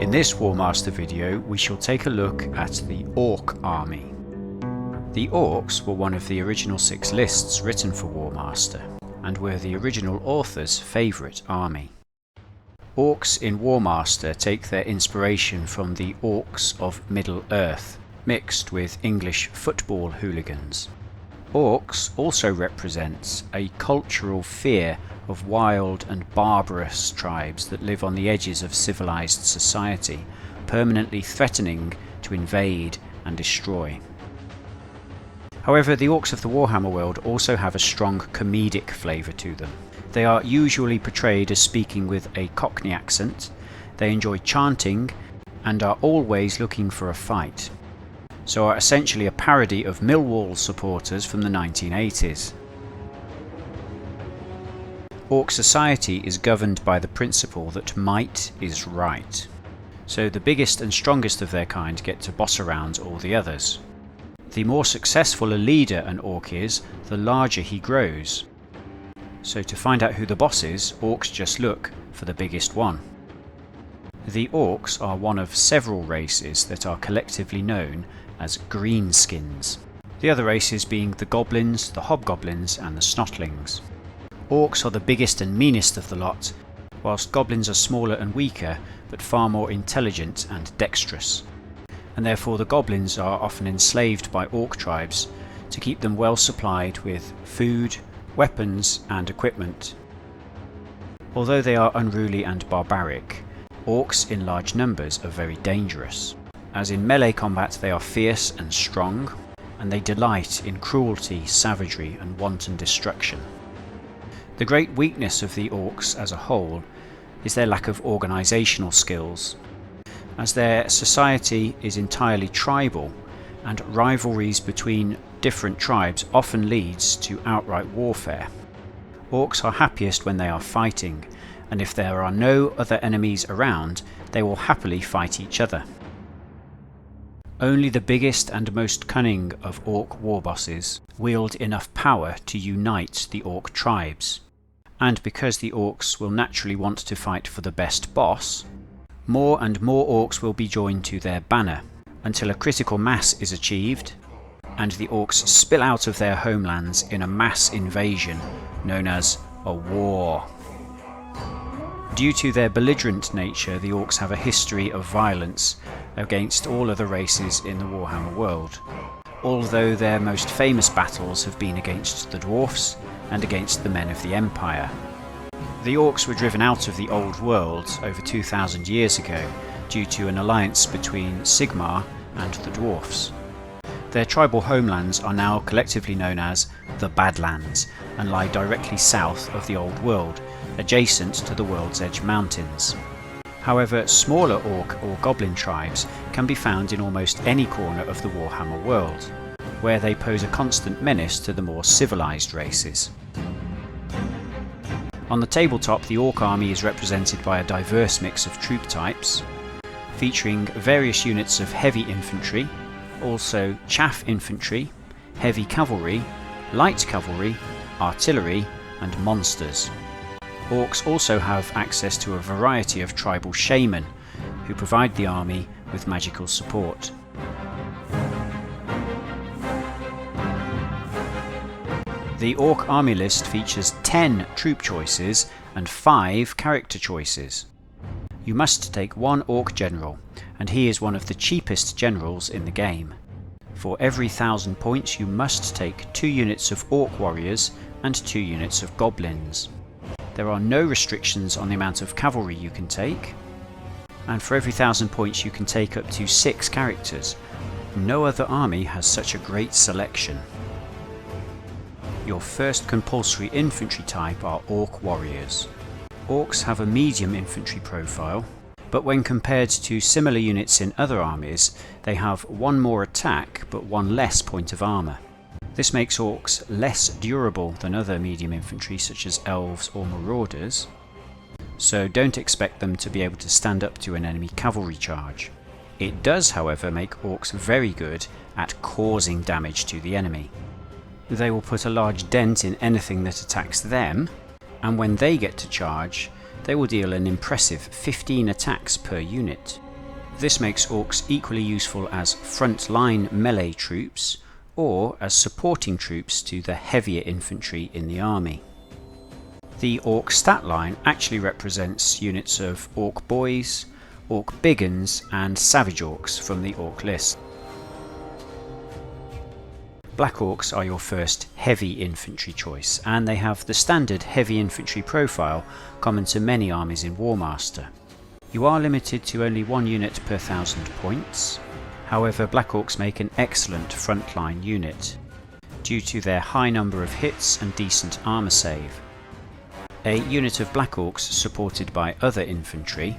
In this Warmaster video we shall take a look at the Orc army. The Orcs were one of the original 6 lists written for Warmaster, and were the original author's favourite army. Orcs in Warmaster take their inspiration from the Orcs of Middle-earth, mixed with English football hooligans. Orcs also represents a cultural fear of wild and barbarous tribes that live on the edges of civilized society, permanently threatening to invade and destroy. However, the Orcs of the Warhammer world also have a strong comedic flavour to them. They are usually portrayed as speaking with a Cockney accent, they enjoy chanting, and are always looking for a fight, so are essentially a parody of Millwall supporters from the 1980s. Orc society is governed by the principle that might is right, so the biggest and strongest of their kind get to boss around all the others. The more successful a leader an Orc is, the larger he grows. So to find out who the boss is, Orcs just look for the biggest one. The Orcs are one of several races that are collectively known as greenskins, the other races being the Goblins, the Hobgoblins and the Snotlings. Orcs are the biggest and meanest of the lot, whilst Goblins are smaller and weaker, but far more intelligent and dexterous, and therefore the Goblins are often enslaved by Orc tribes to keep them well supplied with food, weapons and equipment. Although they are unruly and barbaric, Orcs in large numbers are very dangerous, as in melee combat they are fierce and strong, and they delight in cruelty, savagery and wanton destruction. The great weakness of the Orcs as a whole is their lack of organisational skills, as their society is entirely tribal and rivalries between different tribes often leads to outright warfare. Orcs are happiest when they are fighting, and if there are no other enemies around, they will happily fight each other. Only the biggest and most cunning of Orc warbosses wield enough power to unite the Orc tribes. And because the Orcs will naturally want to fight for the best boss, more and more Orcs will be joined to their banner, until a critical mass is achieved, and the Orcs spill out of their homelands in a mass invasion known as a war. Due to their belligerent nature, the Orcs have a history of violence against all other races in the Warhammer world, although their most famous battles have been against the Dwarfs and against the men of the Empire. The Orcs were driven out of the Old World over 2,000 years ago due to an alliance between Sigmar and the Dwarfs. Their tribal homelands are now collectively known as the Badlands and lie directly south of the Old World, adjacent to the World's Edge Mountains. However, smaller Orc or Goblin tribes can be found in almost any corner of the Warhammer world, where they pose a constant menace to the more civilized races. On the tabletop, the Orc army is represented by a diverse mix of troop types, featuring various units of heavy infantry, also chaff infantry, heavy cavalry, light cavalry, artillery and monsters. Orcs also have access to a variety of tribal Shaman, who provide the army with magical support. The Orc army list features 10 troop choices and 5 character choices. You must take 1 Orc general, and he is one of the cheapest generals in the game. For every 1,000 points you must take 2 units of Orc warriors and 2 units of Goblins. There are no restrictions on the amount of cavalry you can take, and for every 1,000 points you can take up to 6 characters. No other army has such a great selection. Your first compulsory infantry type are Orc warriors. Orcs have a medium infantry profile, but when compared to similar units in other armies, they have 1 more attack but 1 less point of armour. This makes Orcs less durable than other medium infantry such as Elves or Marauders, so don't expect them to be able to stand up to an enemy cavalry charge. It does, however, make Orcs very good at causing damage to the enemy. They will put a large dent in anything that attacks them, and when they get to charge, they will deal an impressive 15 attacks per unit. This makes Orcs equally useful as front-line melee troops, or as supporting troops to the heavier infantry in the army. The Orc stat line actually represents units of Orc Boys, Orc Biggins and Savage Orcs from the Orc list. Black Orcs are your first heavy infantry choice, and they have the standard heavy infantry profile common to many armies in Warmaster. You are limited to only 1 unit per 1000 points, however Black Orcs make an excellent frontline unit, due to their high number of hits and decent armour save. A unit of Black Orcs supported by other infantry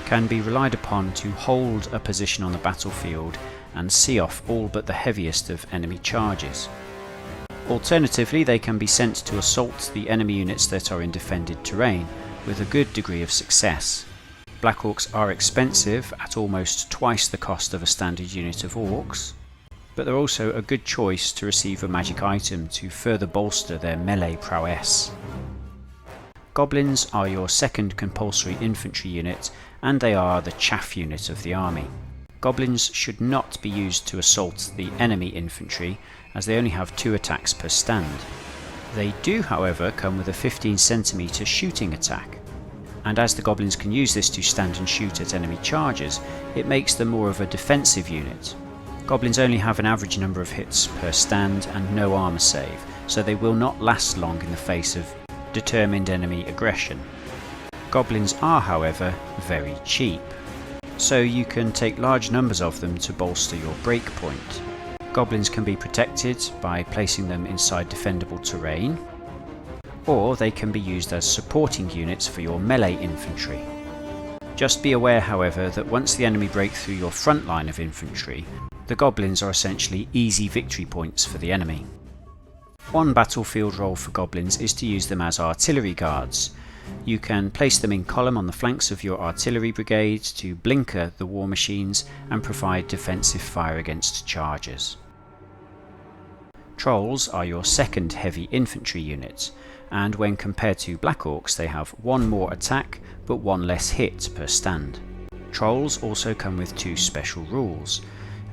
can be relied upon to hold a position on the battlefield and see off all but the heaviest of enemy charges. Alternatively, they can be sent to assault the enemy units that are in defended terrain with a good degree of success. Black Orcs are expensive at almost twice the cost of a standard unit of Orcs, but they're also a good choice to receive a magic item to further bolster their melee prowess. Goblins are your second compulsory infantry unit, and they are the chaff unit of the army. Goblins should not be used to assault the enemy infantry, as they only have 2 attacks per stand. They do, however, come with a 15 cm shooting attack, and as the Goblins can use this to stand and shoot at enemy charges, it makes them more of a defensive unit. Goblins only have an average number of hits per stand and no armour save, so they will not last long in the face of determined enemy aggression. Goblins are, however, very cheap, so you can take large numbers of them to bolster your breakpoint. Goblins can be protected by placing them inside defendable terrain, or they can be used as supporting units for your melee infantry. Just be aware, however, that once the enemy break through your front line of infantry, the Goblins are essentially easy victory points for the enemy. One battlefield role for Goblins is to use them as artillery guards. You can place them in column on the flanks of your artillery brigade to blinker the war machines and provide defensive fire against charges. Trolls are your second heavy infantry unit, and when compared to Black Orcs they have 1 more attack but 1 less hit per stand. Trolls also come with 2 special rules.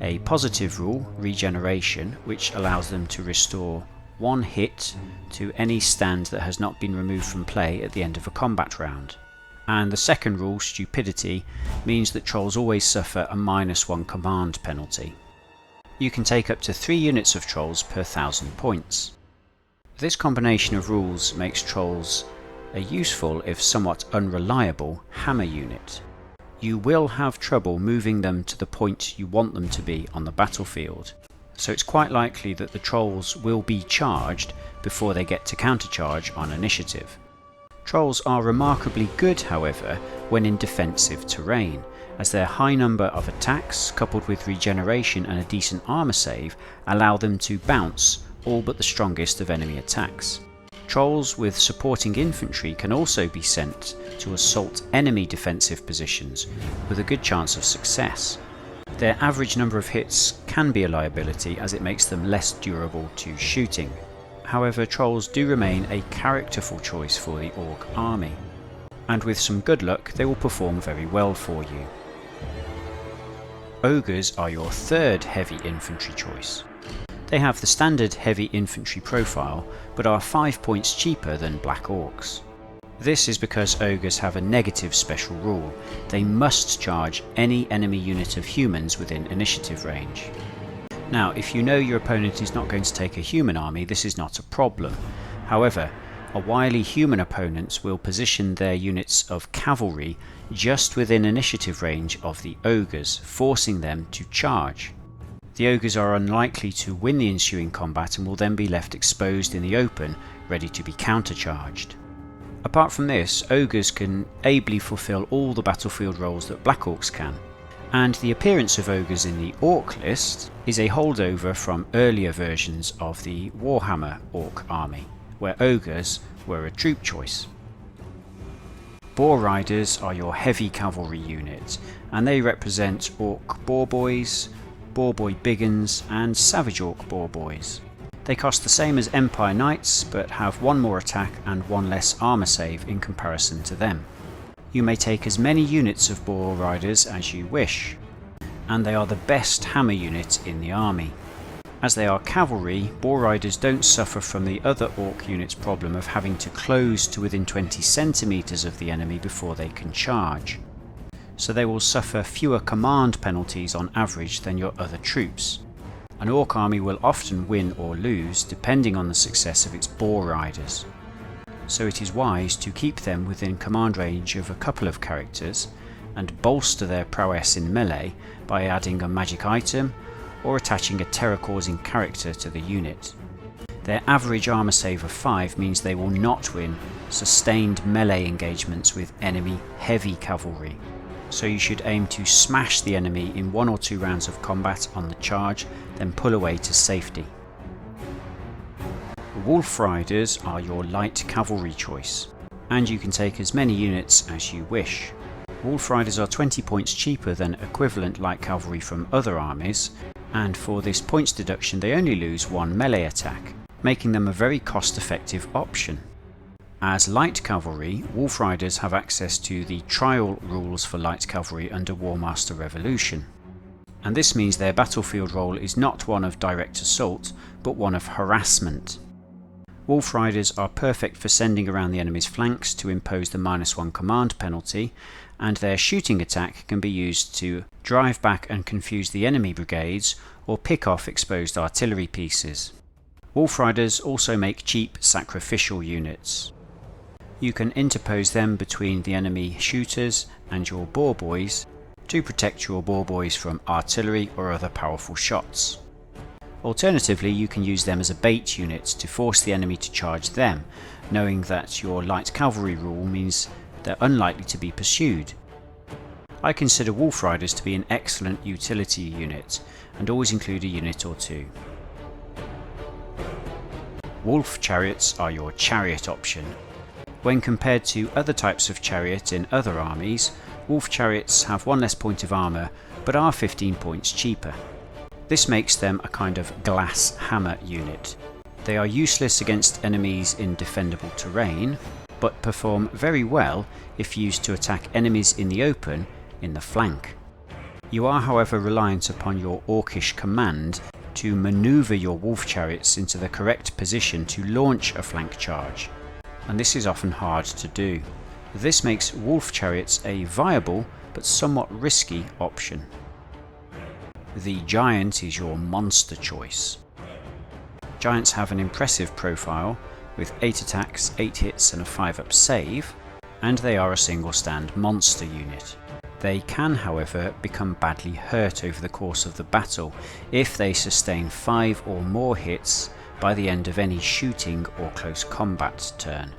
A positive rule, regeneration, which allows them to restore 1 hit to any stand that has not been removed from play at the end of a combat round. And the second rule, stupidity, means that trolls always suffer a -1 command penalty. You can take up to 3 units of trolls per 1000 points. This combination of rules makes trolls a useful, if somewhat unreliable, hammer unit. You will have trouble moving them to the point you want them to be on the battlefield, so it's quite likely that the trolls will be charged before they get to countercharge on initiative. Trolls are remarkably good, however, when in defensive terrain, as their high number of attacks, coupled with regeneration and a decent armour save, allow them to bounce all but the strongest of enemy attacks. Trolls with supporting infantry can also be sent to assault enemy defensive positions with a good chance of success. Their average number of hits can be a liability, as it makes them less durable to shooting. However, trolls do remain a characterful choice for the Orc army, and with some good luck they will perform very well for you. Ogres are your third heavy infantry choice. They have the standard heavy infantry profile, but are 5 points cheaper than Black Orcs. This is because Ogres have a negative special rule. They must charge any enemy unit of humans within initiative range. Now, if you know your opponent is not going to take a human army, this is not a problem. However, a wily human opponent will position their units of cavalry just within initiative range of the Ogres, forcing them to charge. The Ogres are unlikely to win the ensuing combat and will then be left exposed in the open, ready to be countercharged. Apart from this, Ogres can ably fulfill all the battlefield roles that Black Orcs can, and the appearance of Ogres in the Orc list is a holdover from earlier versions of the Warhammer Orc army, where Ogres were a troop choice. Boar Riders are your heavy cavalry unit, and they represent Orc Boar Boys, Boar Boy Biggins and Savage Orc Boar Boys. They cost the same as Empire Knights, but have 1 more attack and 1 less armour save in comparison to them. You may take as many units of Boar Riders as you wish. and they are the best hammer unit in the army. As they are cavalry, Boar Riders don't suffer from the other Orc units' problem of having to close to within 20 centimeters of the enemy before they can charge. So they will suffer fewer command penalties on average than your other troops. An Orc army will often win or lose depending on the success of its Boar Riders. So it is wise to keep them within command range of a couple of characters and bolster their prowess in melee by adding a magic item or attaching a terror-causing character to the unit. Their average armor save of 5 means they will not win sustained melee engagements with enemy heavy cavalry, so you should aim to smash the enemy in 1 or 2 rounds of combat on the charge, then pull away to safety. Wolf Riders are your light cavalry choice, and you can take as many units as you wish. Wolf Riders are 20 points cheaper than equivalent light cavalry from other armies, and for this points deduction they only lose 1 melee attack, making them a very cost-effective option. As light cavalry, Wolf Riders have access to the trial rules for light cavalry under Warmaster Revolution, and this means their battlefield role is not one of direct assault, but one of harassment. Wolf Riders are perfect for sending around the enemy's flanks to impose the -1 command penalty, and their shooting attack can be used to drive back and confuse the enemy brigades or pick off exposed artillery pieces. Wolf Riders also make cheap sacrificial units. You can interpose them between the enemy shooters and your boar boys to protect your boar boys from artillery or other powerful shots. Alternatively, you can use them as a bait unit to force the enemy to charge them, knowing that your light cavalry rule means they're unlikely to be pursued. I consider Wolf Riders to be an excellent utility unit, and always include a unit or 2. Wolf Chariots are your chariot option. When compared to other types of chariot in other armies, Wolf Chariots have 1 less point of armour, but are 15 points cheaper. This makes them a kind of glass hammer unit. They are useless against enemies in defendable terrain, but perform very well if used to attack enemies in the open in the flank. You are however reliant upon your Orcish command to manoeuvre your wolf chariots into the correct position to launch a flank charge, and this is often hard to do. This makes wolf chariots a viable but somewhat risky option. The Giant is your monster choice. Giants have an impressive profile with 8 attacks, 8 hits and a 5-up save, and they are a single stand monster unit. They can, however, become badly hurt over the course of the battle if they sustain 5 or more hits by the end of any shooting or close combat turn.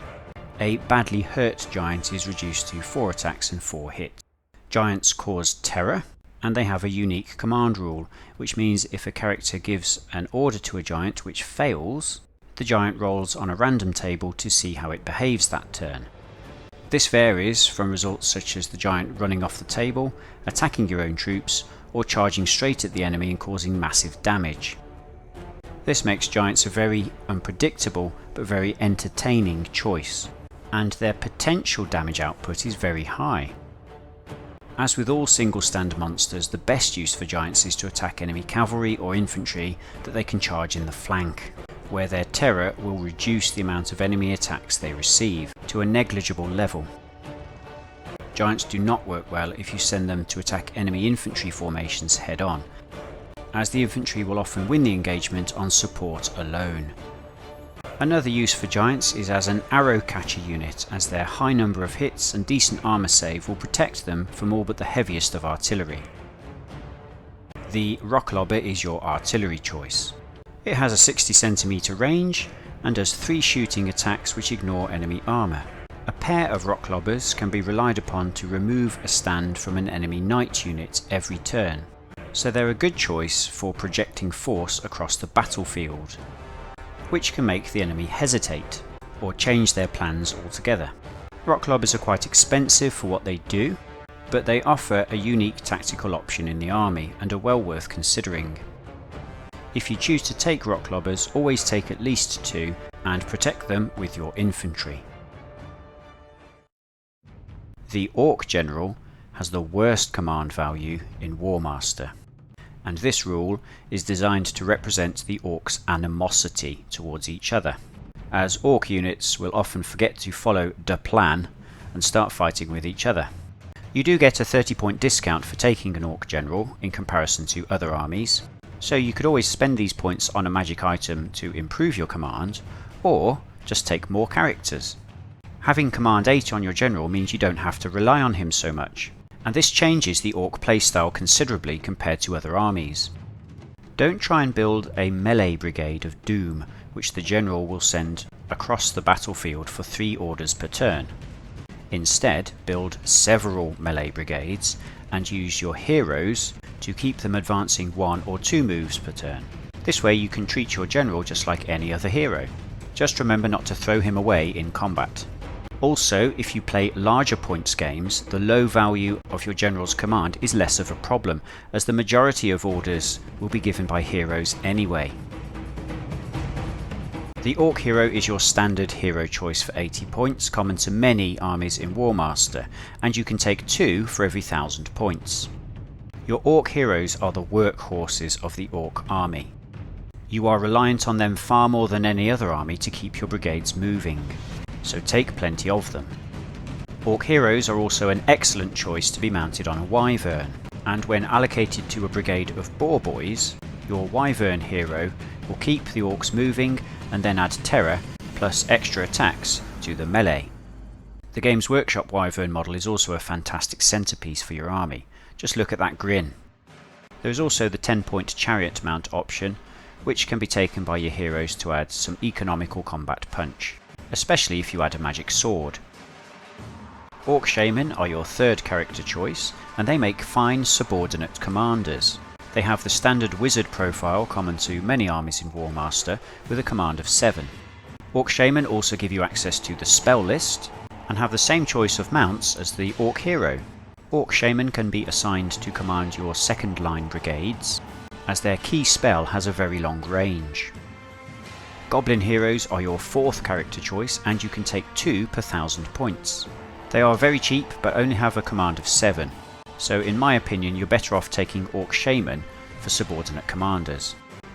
A badly hurt giant is reduced to 4 attacks and 4 hits. Giants cause terror, and they have a unique command rule, which means if a character gives an order to a giant which fails, the giant rolls on a random table to see how it behaves that turn. This varies from results such as the giant running off the table, attacking your own troops, or charging straight at the enemy and causing massive damage. This makes giants a very unpredictable but very entertaining choice, and their potential damage output is very high. As with all single stand monsters, the best use for giants is to attack enemy cavalry or infantry that they can charge in the flank, where their terror will reduce the amount of enemy attacks they receive to a negligible level. Giants do not work well if you send them to attack enemy infantry formations head on, as the infantry will often win the engagement on support alone. Another use for giants is as an arrow catcher unit, as their high number of hits and decent armour save will protect them from all but the heaviest of artillery. The rock lobber is your artillery choice. It has a 60 cm range and does 3 shooting attacks which ignore enemy armour. A pair of rock lobbers can be relied upon to remove a stand from an enemy knight unit every turn, so they're a good choice for projecting force across the battlefield, which can make the enemy hesitate or change their plans altogether. Rock lobbers are quite expensive for what they do, but they offer a unique tactical option in the army and are well worth considering. If you choose to take rock lobbers, always take at least 2 and protect them with your infantry. The Orc General has the worst command value in Warmaster. and this rule is designed to represent the Orcs' animosity towards each other, as Orc units will often forget to follow the plan and start fighting with each other. You do get a 30-point discount for taking an Orc general in comparison to other armies, so you could always spend these points on a magic item to improve your command, or just take more characters. Having command 8 on your general means you don't have to rely on him so much, and this changes the Orc playstyle considerably compared to other armies. Don't try and build a melee brigade of doom, which the general will send across the battlefield for 3 orders per turn. Instead, build several melee brigades and use your heroes to keep them advancing 1 or 2 moves per turn. This way you can treat your general just like any other hero. Just remember not to throw him away in combat. Also, if you play larger points games, the low value of your general's command is less of a problem, as the majority of orders will be given by heroes anyway. The Orc hero is your standard hero choice for 80 points, common to many armies in Warmaster, and you can take 2 for every 1000 points. Your Orc heroes are the workhorses of the Orc army. You are reliant on them far more than any other army to keep your brigades moving, so take plenty of them. Orc heroes are also an excellent choice to be mounted on a Wyvern, and when allocated to a brigade of Boar boys, your Wyvern hero will keep the Orcs moving and then add terror plus extra attacks to the melee. The Games Workshop Wyvern model is also a fantastic centrepiece for your army. Just look at that grin. There is also the 10-point chariot mount option, which can be taken by your heroes to add some economical combat punch, especially if you add a magic sword. Orc Shaman are your third character choice, and they make fine subordinate commanders. They have the standard wizard profile common to many armies in Warmaster, with a command of 7. Orc Shaman also give you access to the spell list, and have the same choice of mounts as the Orc hero. Orc Shaman can be assigned to command your second line brigades, as their key spell has a very long range. Goblin heroes are your fourth character choice, and you can take 2 per 1000 points. They are very cheap but only have a command of 7, so in my opinion you're better off taking Orc Shaman for subordinate commanders.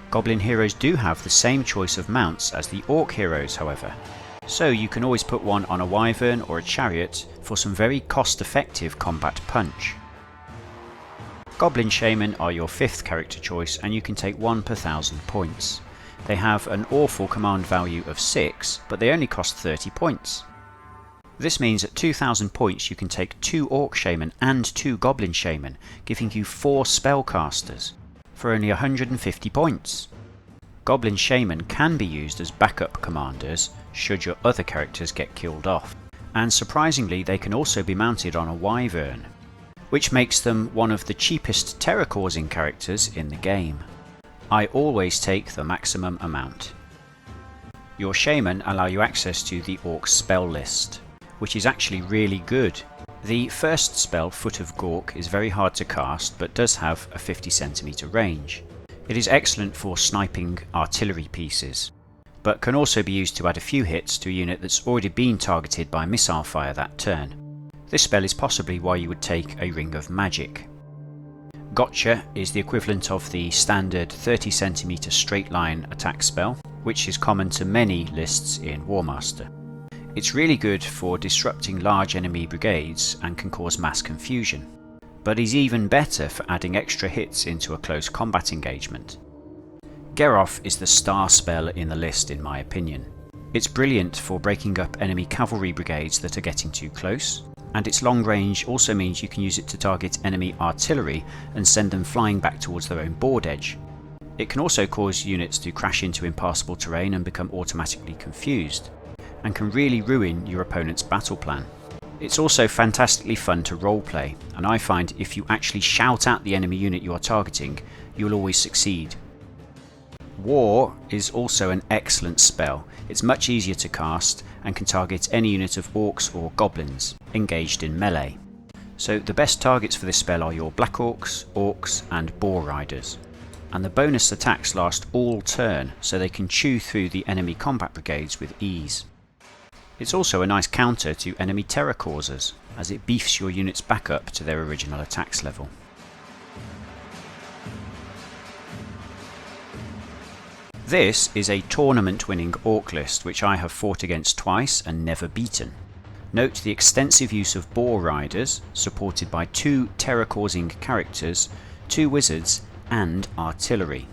Goblin heroes do have the same choice of mounts as the Orc heroes however, so you can always put one on a Wyvern or a chariot for some very cost-effective combat punch. Goblin Shaman are your fifth character choice, and you can take 1 per 1000 points. They have an awful command value of 6, but they only cost 30 points. This means at 2000 points you can take 2 Orc Shaman and 2 Goblin Shaman, giving you 4 spellcasters for only 150 points. Goblin Shaman can be used as backup commanders should your other characters get killed off, and surprisingly they can also be mounted on a Wyvern, which makes them one of the cheapest terror-causing characters in the game. I always take the maximum amount. Your Shaman allow you access to the Orc spell list, which is actually really good. The first spell, Foot of Gork, is very hard to cast but does have a 50 cm range. It is excellent for sniping artillery pieces, but can also be used to add a few hits to a unit that's already been targeted by missile fire that turn. This spell is possibly why you would take a Ring of Magic. Gotcha is the equivalent of the standard 30 cm straight line attack spell, which is common to many lists in Warmaster. It's really good for disrupting large enemy brigades and can cause mass confusion, but is even better for adding extra hits into a close combat engagement. Geroff is the star spell in the list in my opinion. It's brilliant for breaking up enemy cavalry brigades that are getting too close, and its long range also means you can use it to target enemy artillery and send them flying back towards their own board edge. It can also cause units to crash into impassable terrain and become automatically confused, and can really ruin your opponent's battle plan. It's also fantastically fun to roleplay, and I find if you actually shout at the enemy unit you are targeting, you'll always succeed. War is also an excellent spell. It's much easier to cast and can target any unit of Orcs or Goblins engaged in melee. So the best targets for this spell are your Black Orcs, Orcs and Boar Riders. And the bonus attacks last all turn, so they can chew through the enemy combat brigades with ease. It's also a nice counter to enemy terror causers, as it beefs your units back up to their original attacks level. This is a tournament-winning Orc list which I have fought against twice and never beaten. Note the extensive use of Boar riders, supported by 2 terror-causing characters, 2 wizards and artillery.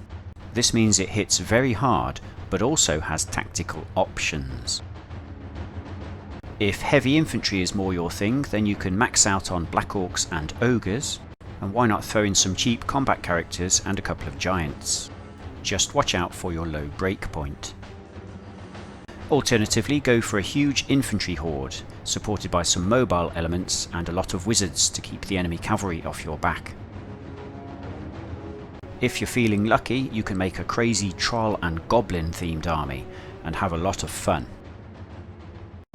This means it hits very hard, but also has tactical options. If heavy infantry is more your thing, then you can max out on Black Orcs and Ogres, and why not throw in some cheap combat characters and a couple of giants. Just watch out for your low breakpoint. Alternatively, go for a huge infantry horde, supported by some mobile elements and a lot of wizards to keep the enemy cavalry off your back. If you're feeling lucky, you can make a crazy troll and goblin themed army and have a lot of fun.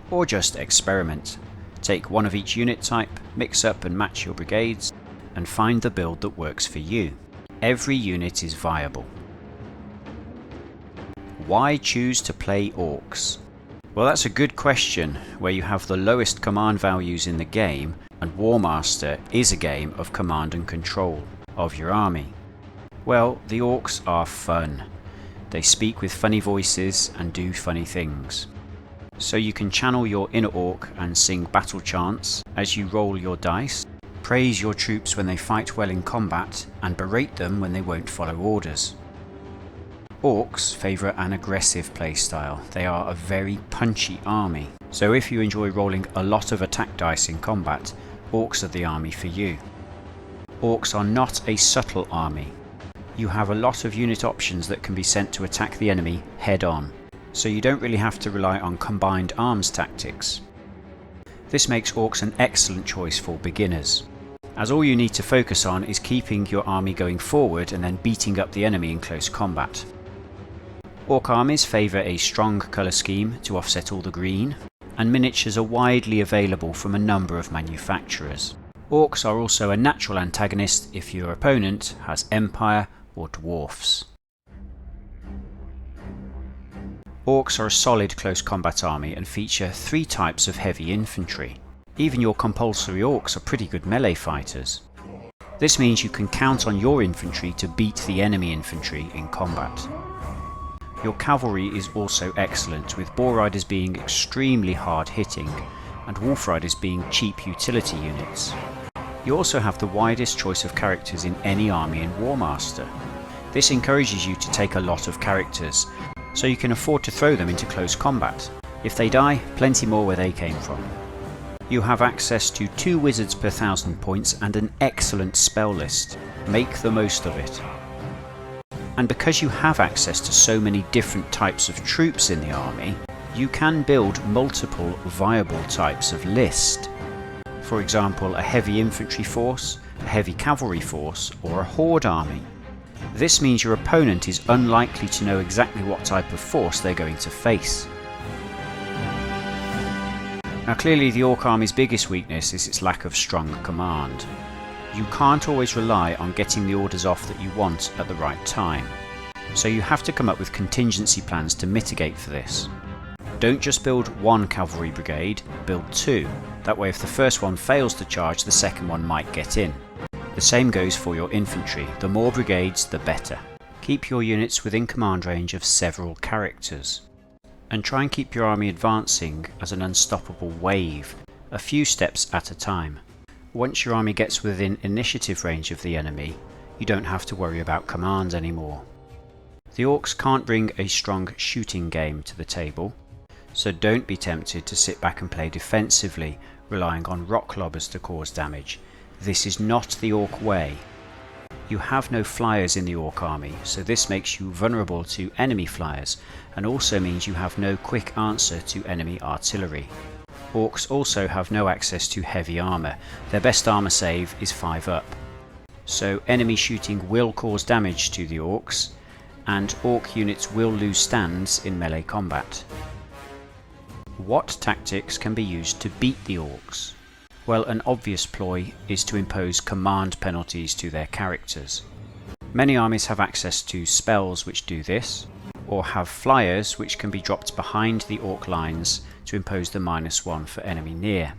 Or just experiment. Take one of each unit type, mix up and match your brigades, and find the build that works for you. Every unit is viable. Why choose to play Orcs? Well, that's a good question, where you have the lowest command values in the game, and Warmaster is a game of command and control of your army. Well, the Orcs are fun. They speak with funny voices and do funny things. So you can channel your inner Orc and sing battle chants as you roll your dice, praise your troops when they fight well in combat, and berate them when they won't follow orders. Orcs favour an aggressive playstyle. They are a very punchy army, so if you enjoy rolling a lot of attack dice in combat, Orcs are the army for you. Orcs are not a subtle army. You have a lot of unit options that can be sent to attack the enemy head on, so you don't really have to rely on combined arms tactics. This makes Orcs an excellent choice for beginners, as all you need to focus on is keeping your army going forward and then beating up the enemy in close combat. Orc armies favour a strong colour scheme to offset all the green, and miniatures are widely available from a number of manufacturers. Orcs are also a natural antagonist if your opponent has Empire or Dwarfs. Orcs are a solid close combat army and feature 3 types of heavy infantry. Even your compulsory Orcs are pretty good melee fighters. This means you can count on your infantry to beat the enemy infantry in combat. Your cavalry is also excellent, with Boar riders being extremely hard hitting and Wolf riders being cheap utility units. You also have the widest choice of characters in any army in Warmaster. This encourages you to take a lot of characters, so you can afford to throw them into close combat. If they die, plenty more where they came from. You have access to 2 wizards per 1000 points and an excellent spell list. Make the most of it. And because you have access to so many different types of troops in the army, you can build multiple viable types of list. For example, a heavy infantry force, a heavy cavalry force, or a horde army. This means your opponent is unlikely to know exactly what type of force they're going to face. Now clearly the Orc army's biggest weakness is its lack of strong command. You can't always rely on getting the orders off that you want at the right time, so you have to come up with contingency plans to mitigate for this. Don't just build 1 cavalry brigade, build 2, that way if the first one fails to charge, the second one might get in. The same goes for your infantry, the more brigades the better. Keep your units within command range of several characters, and try and keep your army advancing as an unstoppable wave, a few steps at a time. Once your army gets within initiative range of the enemy, you don't have to worry about commands anymore. The Orcs can't bring a strong shooting game to the table, so don't be tempted to sit back and play defensively, relying on rock lobbers to cause damage. This is not the Orc way. You have no flyers in the Orc army, so this makes you vulnerable to enemy flyers, and also means you have no quick answer to enemy artillery. Orcs also have no access to heavy armour. Their best armour save is 5 up. So enemy shooting will cause damage to the Orcs, and Orc units will lose stands in melee combat. What tactics can be used to beat the Orcs? Well, an obvious ploy is to impose command penalties to their characters. Many armies have access to spells which do this, or have flyers which can be dropped behind the Orc lines to impose the -1 for enemy near.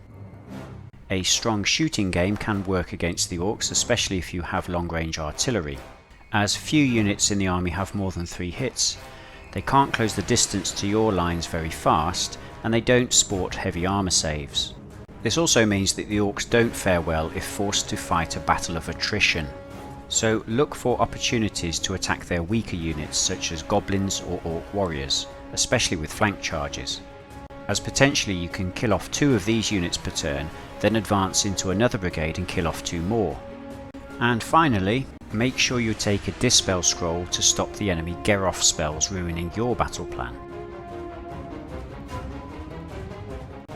A strong shooting game can work against the Orcs, especially if you have long range artillery. As few units in the army have more than 3 hits, They can't close the distance to your lines very fast, and they don't sport heavy armour saves. This also means that the Orcs don't fare well if forced to fight a battle of attrition. So look for opportunities to attack their weaker units such as Goblins or Orc warriors, especially with flank charges, as potentially you can kill off 2 of these units per turn, then advance into another brigade and kill off 2 more. And finally, make sure you take a Dispel scroll to stop the enemy Geroff spells ruining your battle plan.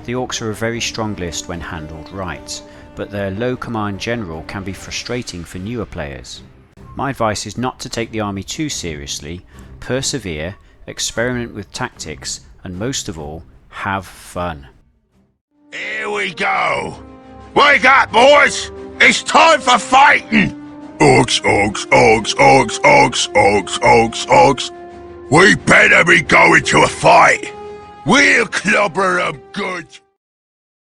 The Orcs are a very strong list when handled right, but their low command general can be frustrating for newer players. My advice is not to take the army too seriously, persevere, experiment with tactics, and most of all, have fun. Here we go! Wake up, boys! It's time for fighting! Orcs, orcs, orcs, orcs, orcs, orcs, orcs, orcs. We better be going to a fight! We'll clobber 'em good!